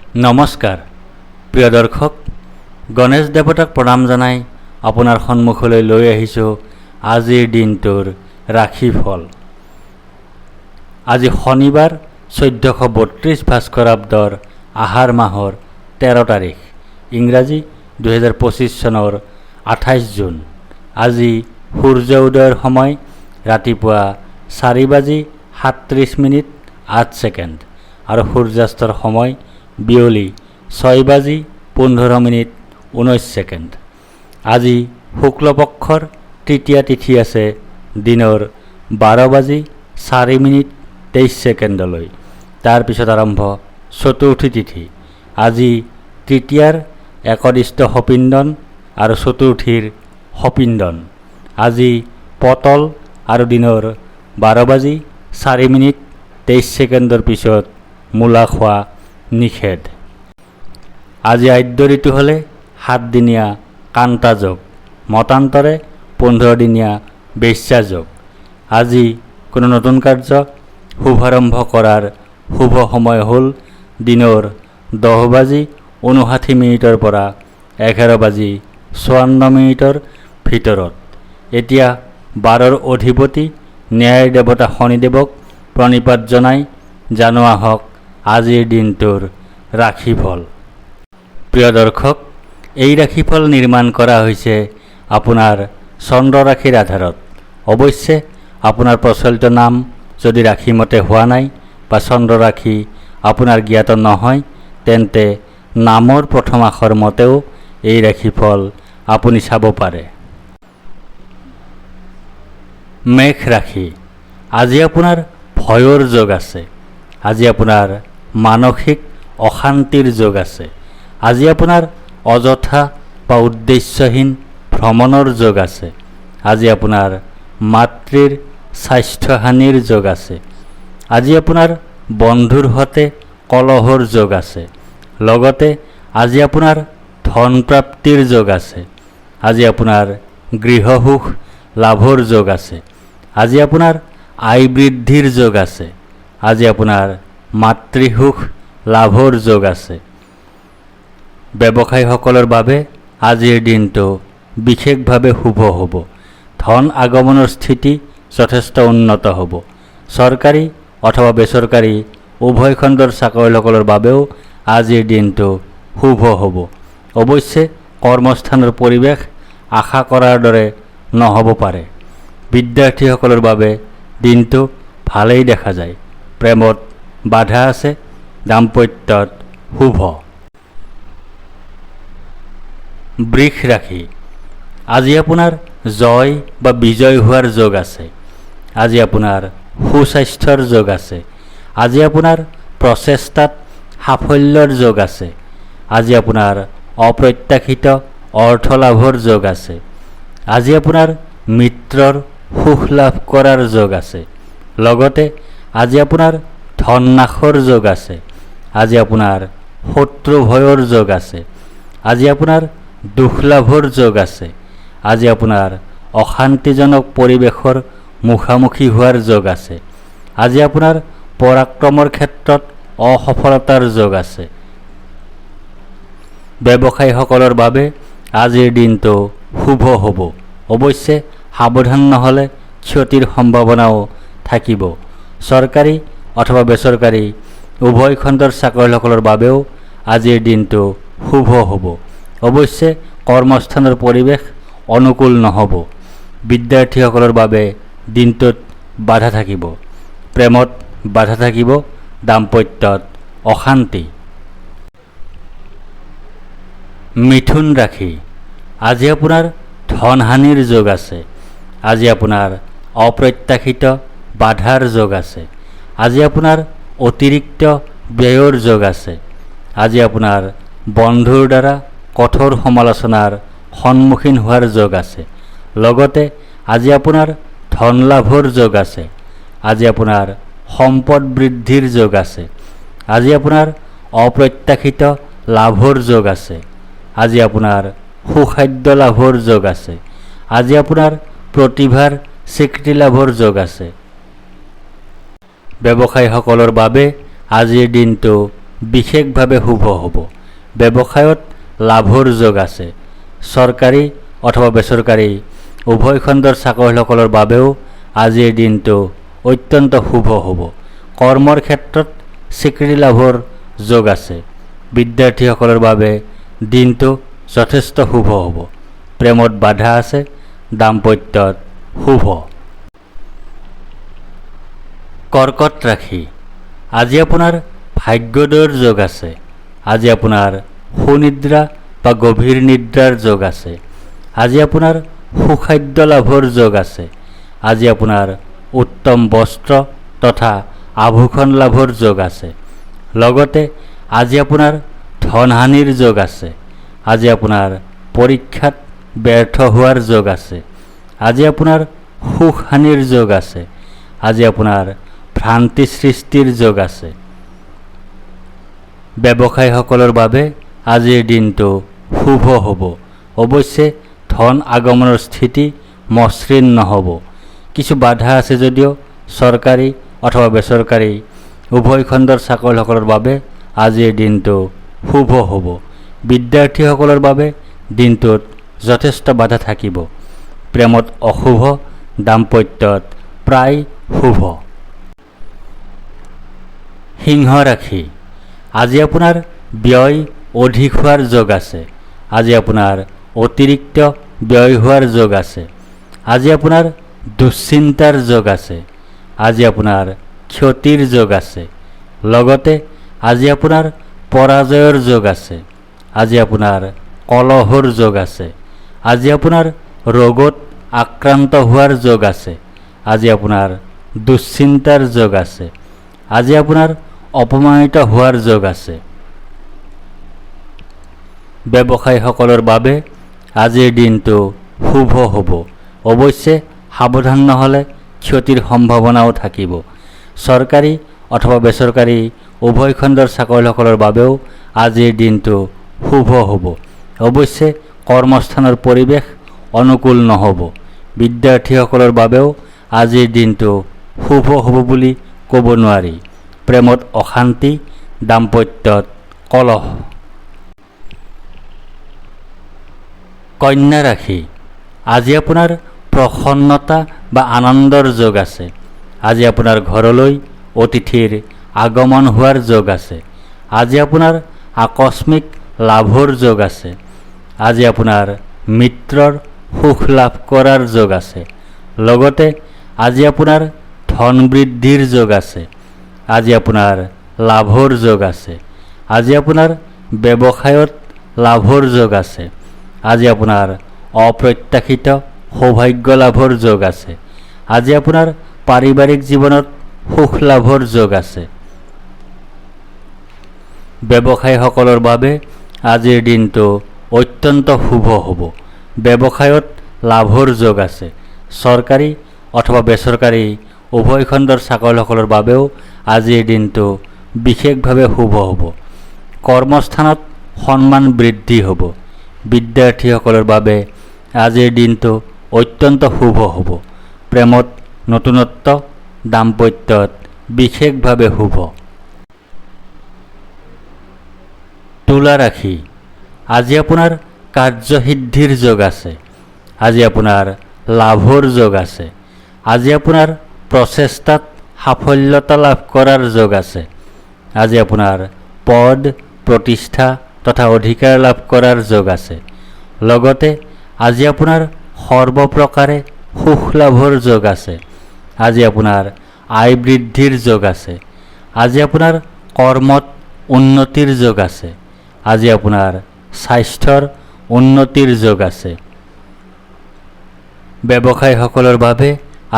নমস্কাৰ প্ৰিয় দৰ্শক, গণেশ দেৱতাক প্ৰণাম জনাই আপোনাৰ সন্মুখলৈ লৈ আহিছোঁ আজিৰ দিনটোৰ ৰাশিফল। আজি শনিবাৰ 1432 ভাস্কৰাব্দৰ আহাৰ মাহৰ 13 তাৰিখ, ইংৰাজী 2025 চনৰ 28 জুন। আজি সূৰ্য উদয়ৰ সময় ৰাতিপুৱা 4:37:08 আৰু সূৰ্যাস্তৰ সময় বিয়লি 6:15:19। আজি শুক্লপক্ষৰ তৃতীয়া তিথি আছে দিনৰ 12:04:23 তাৰপিছত আৰম্ভ চতুৰ্থী তিথি। আজি তৃতীয়াৰ একদিষ্ট সপিন্দন আৰু চতুৰ্থীৰ সপিন্দন। আজি পতল আৰু দিনৰ 12:04:23 পিছত মূলা খোৱা নিষেধ। আজি আদ্য ঋতু হ'লে 7 দিনীয়া কান্তা যোগ, মতান্তৰে 15 দিনীয়া বেশ্যা যোগ। আজি কোনো নতুন কাৰ্য শুভাৰম্ভ কৰাৰ শুভ সময় হ'ল দিনৰ 10:59 পৰা 11:54 ভিতৰত। এতিয়া 12ৰ অধিপতি ন্যায়ৰ দেৱতা শনিদেৱক প্ৰণিপাত জনাই জানো আহক আজিৰ দিনটোৰ ৰাশিফল। প্ৰিয় দৰ্শক, এই ৰাশিফল নিৰ্মাণ কৰা হৈছে আপোনাৰ চন্দ্ৰ ৰাশিৰ আধাৰত। অৱশ্যে আপোনাৰ প্ৰচলিত নাম যদি ৰাশিমতে হোৱা নাই বা চন্দ্ৰ ৰাশি আপোনাৰ জ্ঞাত নহয়, তেন্তে নামৰ প্ৰথম আখৰ মতেও এই ৰাশিফল আপুনি চাব পাৰে। মেঘ ৰাশি। আজি আপোনাৰ ভয়ৰ যোগ আছে। আজি আপোনাৰ মানসিক অশান্তিৰ যোগ আছে। আজি আপোনাৰ অযথা বা উদ্দেশ্যহীন ভ্ৰমণৰ যোগ আছে। আজি আপোনাৰ মাতৃৰ স্বাস্থ্যহানিৰ যোগ আছে। আজি আপোনাৰ বন্ধুৰ সৈতে কলহৰ যোগ আছে। লগতে আজি আপোনাৰ ধন প্ৰাপ্তিৰ যোগ আছে। আজি আপোনাৰ গৃহসুখ লাভৰ যোগ আছে। আজি আপোনাৰ আয় বৃদ্ধিৰ যোগ আছে। আজি আপোনাৰ মাতৃসুখ লাভৰ যোগ আছে। ব্যৱসায়ীসকলৰ বাবে আজিৰ দিনটো বিশেষভাৱে শুভ হ'ব। ধন আগমনৰ স্থিতি যথেষ্ট উন্নত হ'ব। চৰকাৰী অথবা বেচৰকাৰী উভয় খণ্ডৰ চাকৰিয়ালসকলৰ বাবেও আজিৰ দিনটো শুভ হ'ব। অৱশ্যে কৰ্মস্থানৰ পৰিৱেশ আশা কৰাৰ দৰে নহ'ব পাৰে। বিদ্যাৰ্থীসকলৰ বাবে দিনটো ভালেই দেখা যায়। প্ৰেমত বাধা আছে, দাম্পত্যত শুভ। বৃষ ৰাশি। আজি আপোনাৰ জয় বা বিজয় হোৱাৰ যোগ আছে। আজি আপোনাৰ সুস্বাস্থ্যৰ যোগ আছে। আজি আপোনাৰ প্ৰচেষ্টাত সাফল্যৰ যোগ আছে। আজি আপোনাৰ অপ্ৰত্যাশিত অৰ্থ লাভৰ যোগ আছে। আজি আপোনাৰ মিত্ৰৰ সুখ লাভ কৰাৰ যোগ আছে। লগতে আজি আপোনাৰ ধন নাশৰ যোগ আছে। আজি আপোনাৰ শত্ৰু ভয়ৰ যোগ আছে। আজি আপোনাৰ দুখ লাভৰ যোগ আছে। আজি আপোনাৰ অশান্তিজনক পৰিৱেশৰ মুখামুখি হোৱাৰ যোগ আছে। আজি আপোনাৰ পৰাক্ৰমৰ ক্ষেত্ৰত অসফলতাৰ যোগ আছে। ব্যৱসায়ীসকলৰ বাবে আজিৰ দিনটো শুভ হ'ব। অৱশ্যে সাৱধান নহ'লে ক্ষতিৰ সম্ভাৱনাও থাকিব। চৰকাৰী অথবা বেচৰকাৰী উভয় খণ্ডৰ চাকৰিয়ালসকলৰ বাবেও আজিৰ দিনটো শুভ হ'ব। অৱশ্যে কৰ্মস্থানৰ পৰিৱেশ অনুকূল নহ'ব। বিদ্যাৰ্থীসকলৰ বাবে দিনটোত বাধা থাকিব। প্ৰেমত বাধা থাকিব, দাম্পত্যত অশান্তি। মিথুন ৰাশি। আজি আপোনাৰ ধনহানিৰ যোগ আছে। আজি আপোনাৰ অপ্ৰত্যাশিত বাধাৰ যোগ আছে। আজি আপোনাৰ অতিৰিক্ত ব্যয়ৰ যোগ আছে। আজি আপোনাৰ বন্ধুৰ দ্বাৰা কঠোৰ সমালোচনাৰ সন্মুখীন হোৱাৰ যোগ আছে। লগতে আজি আপোনাৰ ধন লাভৰ যোগ আছে। আজি আপোনাৰ সম্পদ বৃদ্ধিৰ যোগ আছে। আজি আপোনাৰ অপ্ৰত্যাশিত লাভৰ যোগ আছে। আজি আপোনাৰ সুখাদ্য লাভৰ যোগ আছে। আজি আপোনাৰ প্ৰতিভাৰ স্বীকৃতি লাভৰ যোগ আছে। ব্যৱসায়ীসকলৰ বাবে আজিৰ দিনটো বিশেষভাৱে শুভ হ'ব। ব্যৱসায়ত লাভৰ যোগ আছে। চৰকাৰী অথবা বেচৰকাৰী উভয় খণ্ডৰ চাকৰিয়ালসকলৰ বাবেও আজিৰ দিনটো অত্যন্ত শুভ হ'ব। কৰ্মৰ ক্ষেত্ৰত স্বীকৃতি লাভৰ যোগ আছে। বিদ্যাৰ্থীসকলৰ বাবে দিনটো যথেষ্ট শুভ হ'ব। প্ৰেমত বাধা আছে, দাম্পত্যত শুভ। কৰ্কট ৰাশি, আজি আপোনাৰ ভাগ্যোদয়ৰ যোগ আছে। আজি আপোনাৰ সুনিদ্ৰা বা গভীৰ নিদ্ৰাৰ যোগ আছে। আজি আপোনাৰ সুখাদ্য লাভৰ যোগ আছে। আজি আপোনাৰ উত্তম বস্ত্ৰ তথা আভূষণ লাভৰ যোগ আছে। লগতে আজি আপোনাৰ ধনহানিৰ যোগ আছে। আজি আপোনাৰ পৰীক্ষাত ব্যৰ্থ হোৱাৰ যোগ আছে। আজি আপোনাৰ সুখহানিৰ যোগ আছে। আজি আপোনাৰ ভ্ৰান্তি সৃষ্টিৰ যোগ আছে। ব্যৱসায়ীসকলৰ বাবে আজিৰ দিনটো শুভ হ'ব। অৱশ্যে ধন আগমনৰ স্থিতি মসৃণ নহ'ব। কিছু বাধা আছে যদিও চৰকাৰী অথবা বেচৰকাৰী উভয় খণ্ডৰ চাকৰিয়ালসকলৰ বাবে আজিৰ দিনটো শুভ হ'ব। বিদ্যাৰ্থীসকলৰ বাবে দিনটোত যথেষ্ট বাধা থাকিব। প্ৰেমত অশুভ, দাম্পত্যত প্ৰায় শুভ। সিংহ ৰাশি, আজি আপোনাৰ ব্যয় অধিক হোৱাৰ যোগ আছে। আজি আপোনাৰ অতিৰিক্ত ব্যয় হোৱাৰ যোগ আছে। আজি আপোনাৰ দুশ্চিন্তাৰ যোগ আছে। আজি আপোনাৰ ক্ষতিৰ যোগ আছে। লগতে আজি আপোনাৰ পৰাজয়ৰ যোগ আছে। আজি আপোনাৰ কলহৰ যোগ আছে। আজি আপোনাৰ ৰোগত আক্ৰান্ত হোৱাৰ যোগ আছে। আজি আপোনাৰ দুশ্চিন্তাৰ যোগ আছে। আজি আপোনাৰ অপমানিত হোৱাৰ যোগ আছে। ব্যৱসায়ীসকলৰ বাবে আজিৰ দিনটো শুভ হ'ব। অৱশ্যে সাৱধান নহ'লে ক্ষতিৰ সম্ভাৱনাও থাকিব। চৰকাৰী অথবা বেচৰকাৰী উভয় খণ্ডৰ চাকৰিয়ালসকলৰ বাবেও আজিৰ দিনটো শুভ হ'ব। অৱশ্যে কৰ্মস্থানৰ পৰিৱেশ অনুকূল নহ'ব। বিদ্যাৰ্থীসকলৰ বাবেও আজিৰ দিনটো শুভ হ'ব বুলি ক'ব নোৱাৰি। প্ৰেমত অশান্তি, দাম্পত্যত কলহ। কন্যা ৰাশি, আজি আপোনাৰ প্ৰসন্নতা বা আনন্দৰ যোগ আছে। আজি আপোনাৰ ঘৰলৈ অতিথিৰ আগমন হোৱাৰ যোগ আছে। আজি আপোনাৰ আকস্মিক লাভৰ যোগ আছে। আজি আপোনাৰ মিত্ৰৰ সুখ লাভ কৰাৰ যোগ আছে। লগতে আজি আপোনাৰ ধন বৃদ্ধিৰ যোগ আছে। আজি আপোনাৰ লাভৰ যোগ আছে। আজি আপোনাৰ ব্যৱসায়ত লাভৰ যোগ আছে। আজি আপোনাৰ অপ্ৰত্যাশিত সৌভাগ্য লাভৰ যোগ আছে। আজি আপোনাৰ পাৰিবাৰিক জীৱনত সুখ লাভৰ যোগ আছে। ব্যৱসায়ীসকলৰ বাবে আজিৰ দিনটো অত্যন্ত শুভ হ'ব। ব্যৱসায়ত লাভৰ যোগ আছে। চৰকাৰী অথবা বেচৰকাৰী উভয় খণ্ডৰ চাকৰিয়ালসকলৰ বাবেও আজিৰ দিনটো বিশেষভাৱে শুভ হ'ব। কৰ্মস্থানত সন্মান বৃদ্ধি হ'ব। বিদ্যাৰ্থীসকলৰ বাবে আজিৰ দিনটো অত্যন্ত শুভ হ'ব। প্ৰেমত নতুনত্ব, দাম্পত্যত বিশেষভাৱে শুভ। তুলা ৰাশি, আজি আপোনাৰ কাৰ্যসিদ্ধিৰ যোগ আছে। আজি আপোনাৰ লাভৰ যোগ আছে। আজি আপোনাৰ প্ৰচেষ্টাত সাফল্যতা লাভ কৰাৰ যোগ আছে। আজি আপোনাৰ পদ, প্ৰতিষ্ঠা তথা অধিকাৰ লাভ কৰাৰ যোগ আছে। লগতে আজি আপোনাৰ সৰ্বপ্ৰকাৰে সুখ লাভৰ যোগ আছে। আজি আপোনাৰ আয় বৃদ্ধিৰ যোগ আছে। আজি আপোনাৰ কৰ্মত উন্নতিৰ যোগ আছে। আজি আপোনাৰ স্বাস্থ্যৰ উন্নতিৰ যোগ আছে। ব্যৱসায়ীসকলৰ বাবে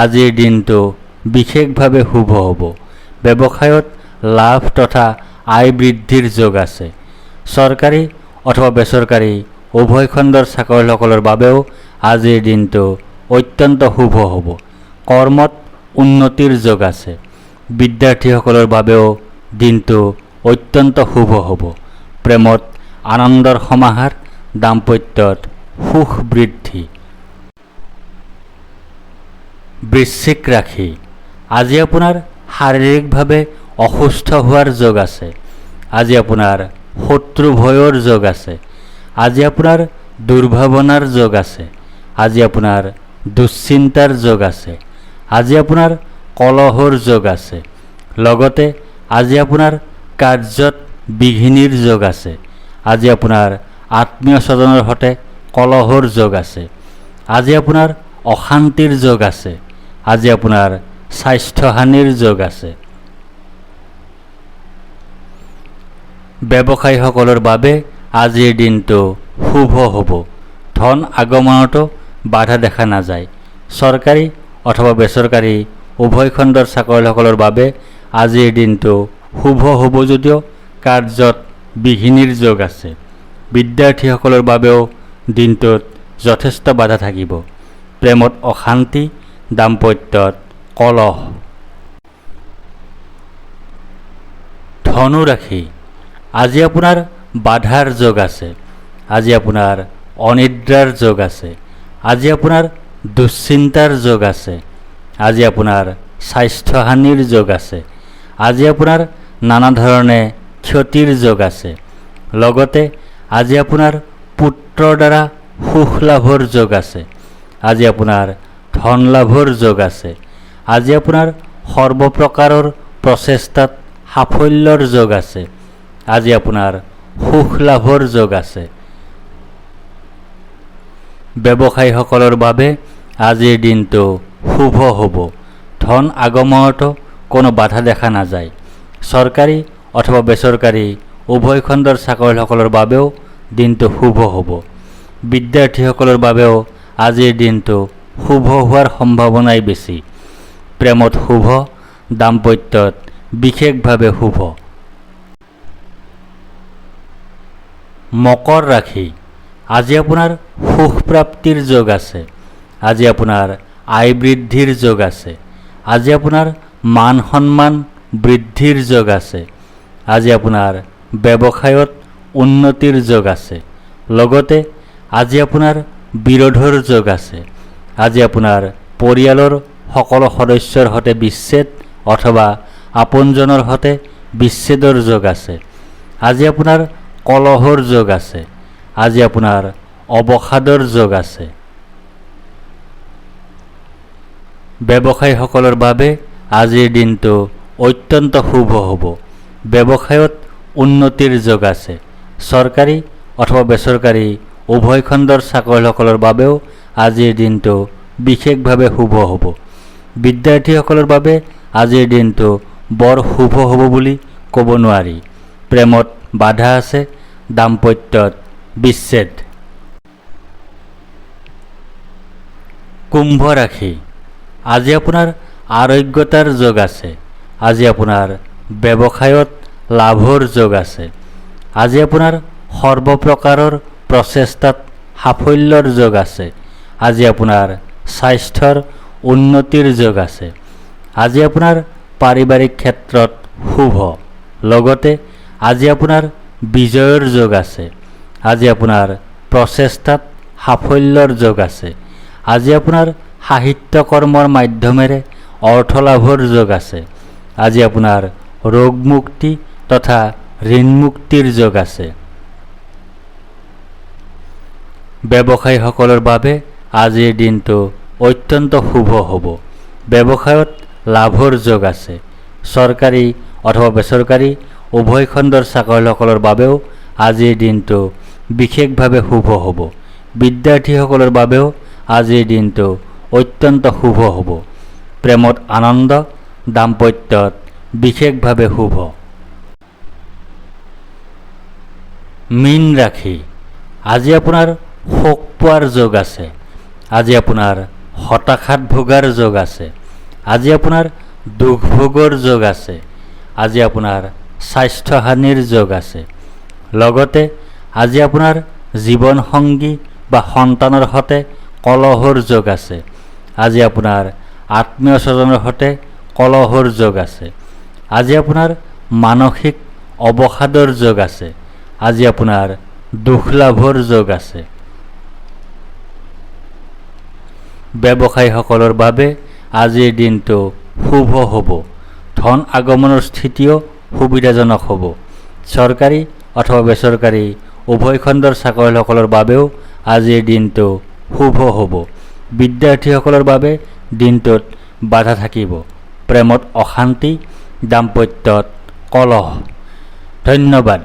আজিৰ দিনটো বিশেষভাৱে শুভ হ'ব। ব্যৱসায়ত লাভ তথা আয় বৃদ্ধিৰ যোগ আছে। চৰকাৰী অথবা বেচৰকাৰী উভয় খণ্ডৰ চাকৰিয়ালসকলৰ বাবেও আজিৰ দিনটো অত্যন্ত শুভ হ'ব। কৰ্মত উন্নতিৰ যোগ আছে। বিদ্যাৰ্থীসকলৰ বাবেও দিনটো অত্যন্ত শুভ হ'ব। প্ৰেমত আনন্দৰ সমাহাৰ, দাম্পত্যত সুখ বৃদ্ধি। বৃশ্চিক ৰাশি, আজি আপোনাৰ শাৰীৰিকভাৱে অসুস্থ হোৱাৰ যোগ আছে। আজি আপোনাৰ শত্ৰু ভয়ৰ যোগ আছে। আজি আপোনাৰ দুৰ্ভাৱনাৰ যোগ আছে। আজি আপোনাৰ দুশ্চিন্তাৰ যোগ আছে। আজি আপোনাৰ কলহৰ যোগ আছে। লগতে আজি আপোনাৰ কাৰ্যত বিঘিনিৰ যোগ আছে। আজি আপোনাৰ আত্মীয় স্বজনৰ সৈতে কলহৰ যোগ আছে। আজি আপোনাৰ অশান্তিৰ যোগ আছে। আজি আপোনাৰ স্বাস্থ্যহানিৰ যোগ আছে। ব্যৱসায়ীসকলৰ বাবে আজিৰ দিনটো শুভ হ'ব। ধন আগমনতো বাধা দেখা নাযায়। চৰকাৰী অথবা বেচৰকাৰী উভয় খণ্ডৰ চাকৰিয়ালসকলৰ বাবে আজিৰ দিনটো শুভ হ'ব যদিও কাৰ্যত বিঘিনিৰ যোগ আছে। বিদ্যাৰ্থীসকলৰ বাবেও দিনটোত যথেষ্ট বাধা থাকিব। প্ৰেমত অশান্তি, দাম্পত্যত কলহ। ধনু ৰাশি, আজি আপোনাৰ বাধাৰ যোগ আছে। আজি আপোনাৰ অনিদ্ৰাৰ যোগ আছে। আজি আপোনাৰ দুশ্চিন্তাৰ যোগ আছে। আজি আপোনাৰ স্বাস্থ্যহানিৰ যোগ আছে। আজি আপোনাৰ নানা ধৰণে ক্ষতিৰ যোগ আছে। লগতে আজি আপোনাৰ পুত্ৰৰ দ্বাৰা সুখ লাভৰ যোগ আছে। আজি আপোনাৰ ধন লাভৰ যোগ আছে। আজি আপোনাৰ সৰ্বপ্ৰকাৰৰ প্ৰচেষ্টাত সাফল্যৰ যোগ আছে। আজি আপোনাৰ সুখ লাভৰ যোগ আছে। ব্যৱসায়ীসকলৰ বাবে আজিৰ দিনটো শুভ হ'ব। ধন আগমনতো কোনো বাধা দেখা নাযায়। চৰকাৰী অথবা বেচৰকাৰী উভয় খণ্ডৰ চাকৰিয়ালসকলৰ বাবেও দিনটো শুভ হ'ব। বিদ্যাৰ্থীসকলৰ বাবেও আজিৰ দিনটো শুভ হোৱাৰ সম্ভাৱনাই বেছি। প্ৰেমত শুভ, দাম্পত্যত বিশেষভাৱে শুভ। মকৰ ৰাশি, আজি আপোনাৰ সুখ প্ৰাপ্তিৰ যোগ আছে। আজি আপোনাৰ আয় বৃদ্ধিৰ যোগ আছে। আজি আপোনাৰ মান সন্মান বৃদ্ধিৰ যোগ আছে। আজি আপোনাৰ ব্যৱসায়ত উন্নতিৰ যোগ আছে। লগতে আজি আপোনাৰ বিৰোধৰ যোগ আছে। আজি আপোনাৰ পৰিয়ালৰ সকলো সদস্যৰ সৈতে বিচ্ছেদ অথবা আপোনজনৰ সৈতে বিচ্ছেদৰ যোগ আছে। আজি আপোনাৰ কলহৰ যোগ আছে। আজি আপোনাৰ অৱসাদৰ যোগ আছে। ব্যৱসায়ীসকলৰ বাবে আজিৰ দিনটো অত্যন্ত শুভ হ'ব। ব্যৱসায়ত উন্নতিৰ যোগ আছে। চৰকাৰী অথবা বেচৰকাৰী উভয় খণ্ডৰ চাকৰিয়ালসকলৰ বাবেও আজিৰ দিনটো বিশেষভাৱে শুভ হ'ব। বিদ্যাৰ্থীসকলৰ বাবে আজিৰ দিনটো বৰ শুভ হ'ব বুলি ক'ব নোৱাৰি। প্ৰেমত বাধা আছে, দাম্পত্যত বিচ্ছেদ। কুম্ভ ৰাশি, আজি আপোনাৰ আৰোগ্যতাৰ যোগ আছে। আজি আপোনাৰ ব্যৱসায়ত লাভৰ যোগ আছে। আজি আপোনাৰ সৰ্বপ্ৰকাৰৰ প্ৰচেষ্টাত সাফল্যৰ যোগ আছে। আজি আপোনাৰ স্বাস্থ্যৰ উন্নতিৰ যোগ আছে। আজি আপোনাৰ পাৰিবাৰিক ক্ষেত্ৰত শুভ। লগতে আজি আপোনাৰ বিজয়ৰ যোগ আছে। আজি আপোনাৰ প্ৰচেষ্টাত সাফল্যৰ যোগ আছে। আজি আপোনাৰ সাহিত্য কৰ্মৰ মাধ্যমেৰে অৰ্থ লাভৰ যোগ আছে। আজি আপোনাৰ ৰোগ মুক্তি তথা ঋণ মুক্তিৰ যোগ আছে। ব্যৱসায়ীসকলৰ বাবে আজিৰ দিনটো অত্যন্ত শুভ হ'ব। ব্যৱসায়ত লাভৰ যোগ আছে। চৰকাৰী অথবা বেচৰকাৰী উভয় খণ্ডৰ চাকৰিয়ালসকলৰ বাবেও আজিৰ দিনটো বিশেষভাৱে শুভ হ'ব। বিদ্যাৰ্থীসকলৰ বাবেও আজিৰ দিনটো অত্যন্ত শুভ হ'ব। প্ৰেমত আনন্দ, দাম্পত্যত বিশেষভাৱে শুভ। মীন ৰাশি, আজি আপোনাৰ শোক পোৱাৰ যোগ আছে। আজি আপোনাৰ হতাশাত ভোগাৰ যোগ আছে। আজি আপোনাৰ দুখ ভোগৰ যোগ আছে। আজি আপোনাৰ স্বাস্থ্যহানিৰ যোগ আছে। লগতে আজি আপোনাৰ জীৱনসংগী বা সন্তানৰ সৈতে কলহৰ যোগ আছে। আজি আপোনাৰ আত্মীয় স্বজনৰ সৈতে কলহৰ যোগ আছে। আজি আপোনাৰ মানসিক অৱসাদৰ যোগ আছে। আজি আপোনাৰ দুখ লাভৰ যোগ আছে। ব্যৱসায়ীসকলৰ বাবে আজিৰ দিনটো শুভ হ'ব। ধন আগমনৰ স্থিতিও সুবিধাজনক হ'ব। চৰকাৰী অথবা বেচৰকাৰী উভয় খণ্ডৰ চাকৰিয়ালসকলৰ বাবেও আজিৰ দিনটো শুভ হ'ব। বিদ্যাৰ্থীসকলৰ বাবে দিনটোত বাধা থাকিব, প্ৰেমত অশান্তি, দাম্পত্যত কলহ। ধন্যবাদ।